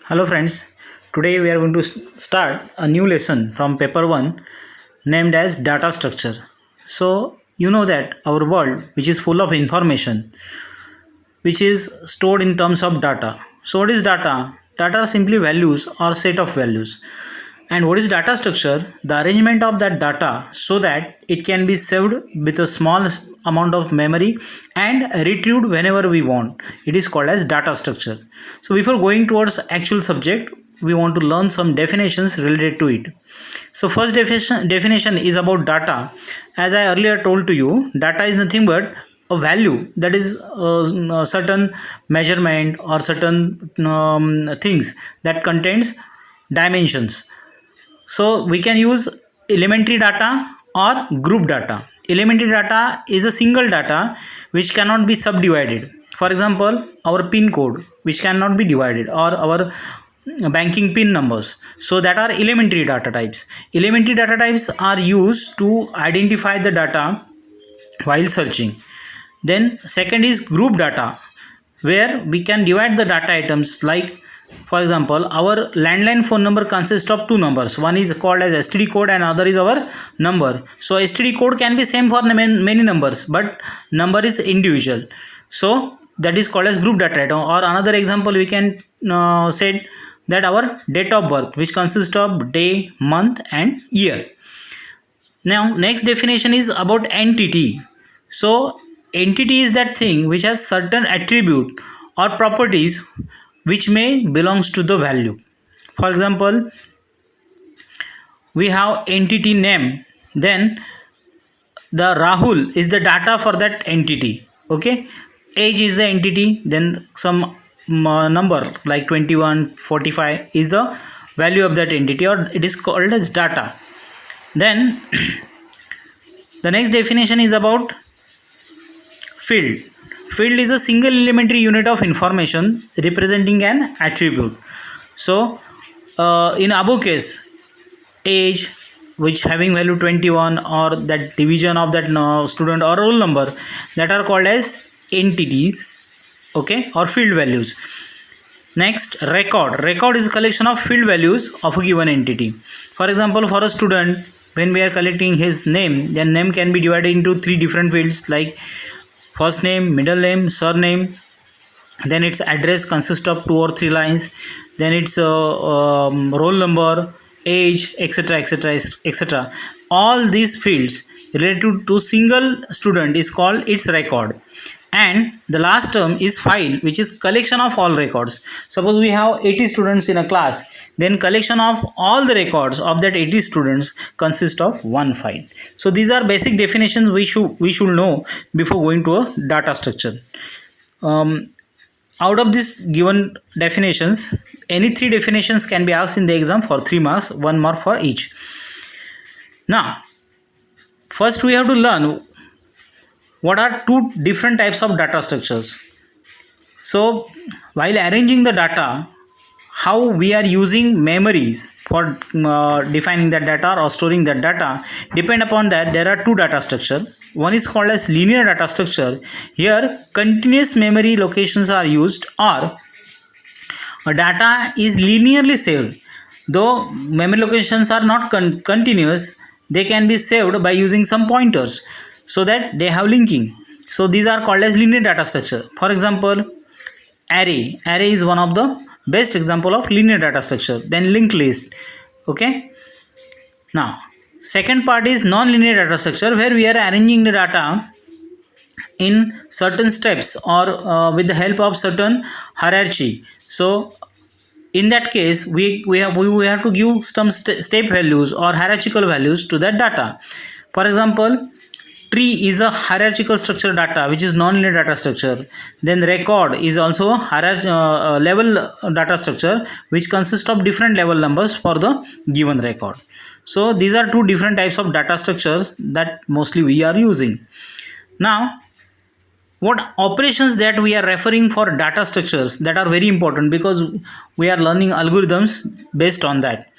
Hello friends, today we are going to start a new lesson from paper 1 named as data structure. So you know that our world which is full of information which is stored in terms of data. So what is data? Data are simply values or set of values. And what is data structure? The arrangement of that data so that it can be saved with a small amount of memory and retrieved whenever we want. It is called as data structure. So before going towards actual subject, we want to learn some definitions related to it. So first definition is about data. As I earlier told to you, data is nothing but a value, that is a certain measurement or certain things that contains dimensions. So we can use elementary data or group data. Elementary data is a single data which cannot be subdivided. For example, our PIN code which cannot be divided, or our banking PIN numbers. So that are elementary data types. Elementary data types are used to identify the data while searching. Then second is group data, where we can divide the data items. Like for example, our landline phone number consists of two numbers. One is called as STD code and other is our number. So STD code can be same for many numbers, but number is individual. So that is called as group data item. Or another example we can say that our date of birth, which consists of day, month and year. Now next definition is about entity. So entity is that thing which has certain attribute or properties which may belongs to the value. For example, we have entity name, then the Rahul is the data for that entity. Okay, age is the entity, then some number like 21, 45 is the value of that entity, or it is called as data. Then the next definition is about field. Field is a single elementary unit of information representing an attribute. So in above case, age which having value 21, or that division of that student or roll number, that are called as entities, okay, or field values. Next, record is a collection of field values of a given entity. For example, for a student, when we are collecting his name, then name can be divided into three different fields like first name, middle name, surname. Then its address consists of 2 or 3 lines. Then its roll number, age, etc, etc, etc. All these fields related to single student is called its record. And the last term is file, which is collection of all records. Suppose we have 80 students in a class, then collection of all the records of that 80 students consist of one file. So these are basic definitions we should know before going to a data structure. Out of these given definitions, any three definitions can be asked in the exam for 3 marks, 1 mark for each. Now first we have to learn what are two different types of data structures. So while arranging the data, how we are using memories for defining that data or storing that data depend upon that. There are two data structure. One is called as linear data structure. Here continuous memory locations are used, or data is linearly saved. Though memory locations are not continuous, they can be saved by using some pointers so that they have linking. So these are called as linear data structure. For example, array is one of the best example of linear data structure. Then linked list. Okay, now second part is non-linear data structure, where we are arranging the data in certain steps or with the help of certain hierarchy. So in that case we have to give some step values or hierarchical values to that data. For example, tree is a hierarchical structure data which is non-linear data structure. Then record is also a level data structure which consists of different level numbers for the given record. So these are two different types of data structures that mostly we are using. Now what operations that we are referring for data structures, that are very important because we are learning algorithms based on that.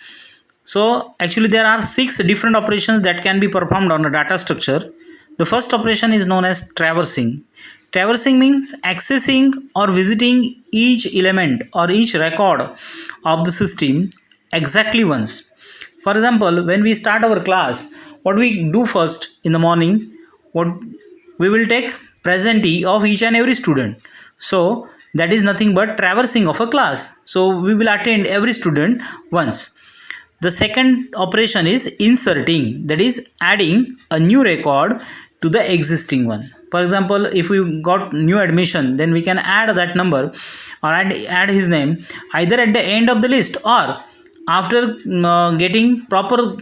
So actually there are 6 different operations that can be performed on a data structure. The first operation is known as traversing. Traversing means accessing or visiting each element or each record of the system exactly once. For example, when we start our class, what we do first in the morning, what we will take presentee of each and every student. So that is nothing but traversing of a class. So we will attend every student once. The second operation is inserting, that is adding a new record to the existing one. For example, if we got new admission, then we can add that number or add his name either at the end of the list or after getting proper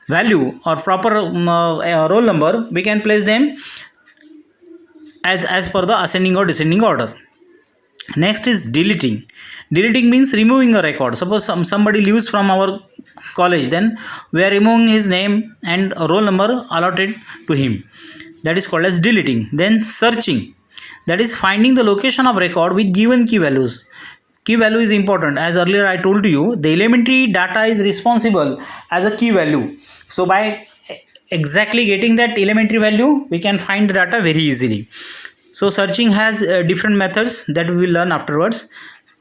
value or proper roll number, we can place them as per the ascending or descending order. Next is deleting. Deleting means removing a record. Suppose somebody leaves from our college, then we are removing his name and a roll number allotted to him. That is called as deleting. Then searching. That is finding the location of record with given key values. Key value is important. As earlier I told you, the elementary data is responsible as a key value. So by exactly getting that elementary value, we can find the data very easily. So searching has different methods that we will learn afterwards.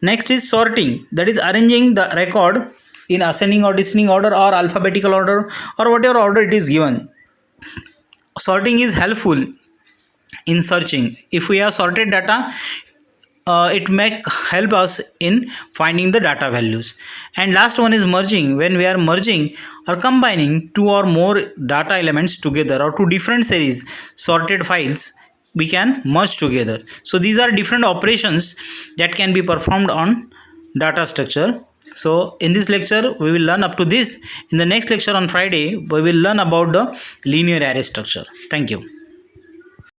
Next is sorting, that is arranging the record in ascending or descending order or alphabetical order or whatever order it is given. Sorting is helpful in searching. If we have sorted data, it may help us in finding the data values. And last one is merging. When we are merging or combining two or more data elements together or two different series sorted files, we can merge together. So these are different operations that can be performed on data structure. So in this lecture we will learn up to this. In the next lecture on Friday, we will learn about the linear array structure. Thank you.